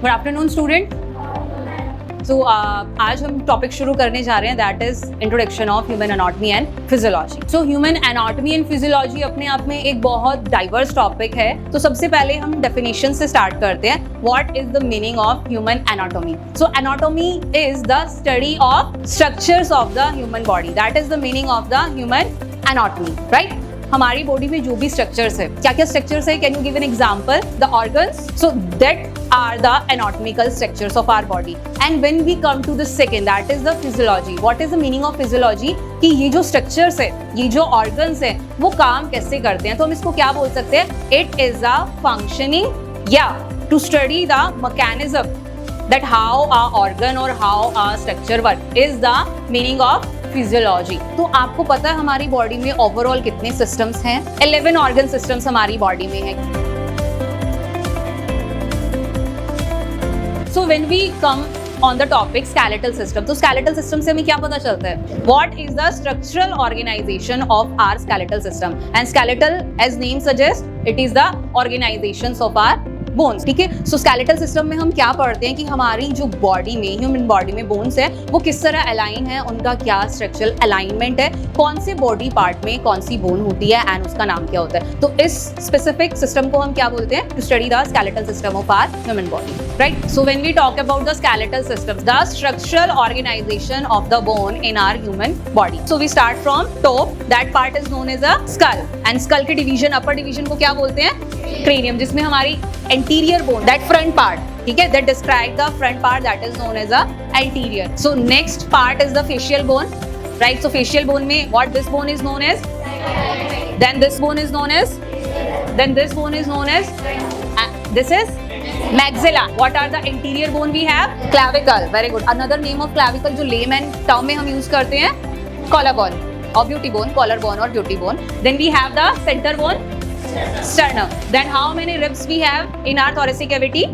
Good afternoon student. सो आज हम topic शुरू करने जा रहे हैं, that is introduction of human anatomy and physiology. So human anatomy and physiology अपने आप में एक बहुत डाइवर्स टॉपिक है। तो सबसे पहले हम डेफिनेशन से स्टार्ट करते हैं। What is the meaning of human anatomy? So anatomy is the study of structures of the human body, that is the meaning of the human anatomy, right? हमारी body में जो भी स्ट्रक्चर्स है, क्या क्या स्ट्रक्चर्स है? Can you give an example? The organs, so that are the anatomical structures of our body. And when we come to the second, that is the physiology. What is the meaning of physiology? कि ये जो structures है, ये जो organs है, वो काम कैसे करते हैं? तो हम इसको क्या बोल सकते हैं? It is a functioning, to study the mechanism that how a organ or how a structure work is the meaning of physiology. तो आपको पता है हमारी बॉडी में ओवरऑल कितने सिस्टम्स हैं? 11 ऑर्गन सिस्टम्स हमारी बॉडी में हैं। So when we come on the topic skeletal system, तो skeletal system से हमें क्या पता चलता है? What is the structural organization of our skeletal system? And skeletal, as name suggests, it is the organizations of our bones, ठीक है? सो skeletal system में हम क्या पढ़ते हैं कि हमारी जो बॉडी में, ह्यूमन बॉडी में बोन्स है, वो किस तरह अलाइन है, उनका क्या स्ट्रक्चरल अलाइनमेंट है, कौन से बॉडी पार्ट में कौन सी बोन होती है एंड उसका नाम क्या होता है। तो इस स्पेसिफिक सिस्टम को हम क्या बोलते हैं? To study the skeletal system of our human body, right? So when we talk about the skeletal system, the structural organization of the bone in our human body. So we start from top, that part is known as a skull, and skull के division, upper division को क्या बोलते हैं? Cranium, जिसमें हमारी anterior bone, that front part, ठीक है, that describe the front part, that is known as a anterior. So next part is the facial bone, right? So facial bone में what this bone is known as, then this bone is known as, then this bone is known as, this is maxilla. What are the anterior bone we have? Clavicle. Very good. Another name of clavicle जो layman term में हम use करते हैं, collarbone or beauty bone, collarbone or beauty bone. Then we have the center bone, sternum. Then how many ribs we have in our thoracic cavity?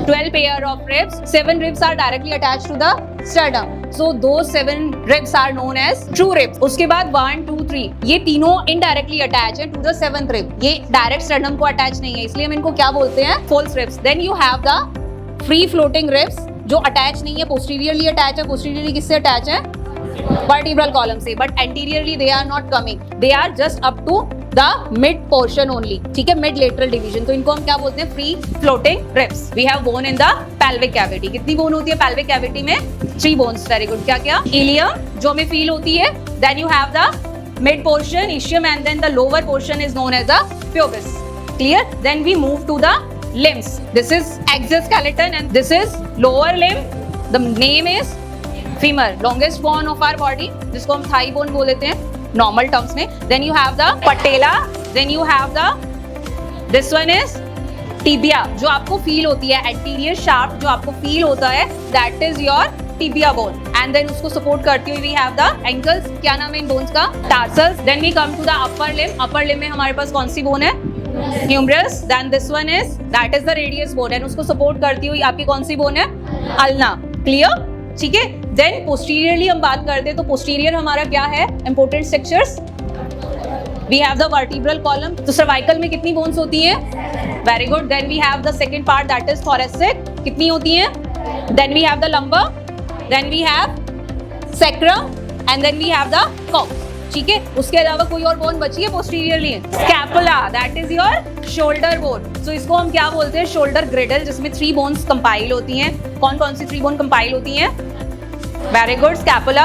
12 pair of ribs. 7 ribs are directly attached to the sternum. So those 7 ribs are known as true ribs. उसके बाद 1, 2, 3 ये तीनों indirectly attach है to the 7th rib. ये direct sternum को attach नहीं है, इसलिए हम इनको क्या बोलते हैं? False ribs. Then you have the free floating ribs जो attach नहीं है, posteriorly attach है। posteriorly किससे attach है? Vertebral column से, but anteriorly they are not coming. They are just up to the mid portion only, ठीक है, mid lateral division। तो इनको हम क्या बोलते हैं? Free floating ribs. We have bone in the pelvic cavity. कितनी बोन होती है pelvic cavity में? 3 bones. Very good. क्या क्या? Ilium जो हमें feel होती है, then you have the mid portion, ischium, and then the lower portion is known as the pubis. Clear? Then we move to the limbs. This is exoskeleton and this is lower limb. The name is femur, longest bone of our body, जिसको हम thigh bone बोल देते हैं normal terms में। Then you have the patella, then you have the this one is tibia, जो आपको feel होती है, एंटीरियर शाफ्ट जो आपको फील होता है, that is your tibia bone. And then उसको सपोर्ट करती हुई वी हैव द एंकल्स, क्या नाम है इन बोन्स का? Tarsals. Then we come to the upper limb. Upper limb में हमारे पास कौन सी बोन है? Humerus. Then this one is, that is the radius bone, and उसको सपोर्ट करती हुई आपकी कौन सी बोन है? अल्ना। क्लियर? ठीक है। देन पोस्टीरियरली हम बात करते हैं, तो पोस्टीरियर हमारा क्या है? Important structures, we have the vertebral column. तो सर्वाइकल में कितनी बोन्स होती हैं? Very good. Then we have the second part, that is thoracic, कितनी होती हैं? Then we have the lumbar, then we have sacrum, and then we have the coccyx, ठीक है। उसके अलावा कोई और बोन बची है posteriorly? Scapula, that is your shoulder bone. So इसको हम क्या बोलते हैं? शोल्डर ग्रिडल, जिसमें 3 बोन्स कंपाइल होती हैं। कौन कौन सी 3 बोन कंपाइल होती हैं? Very good. Scapula,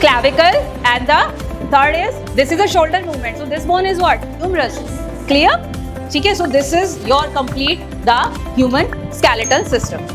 clavicle, and the third is, this is a shoulder movement, so this bone is what? Humerus. Clear? ठीक है। So this is your complete the human skeletal system.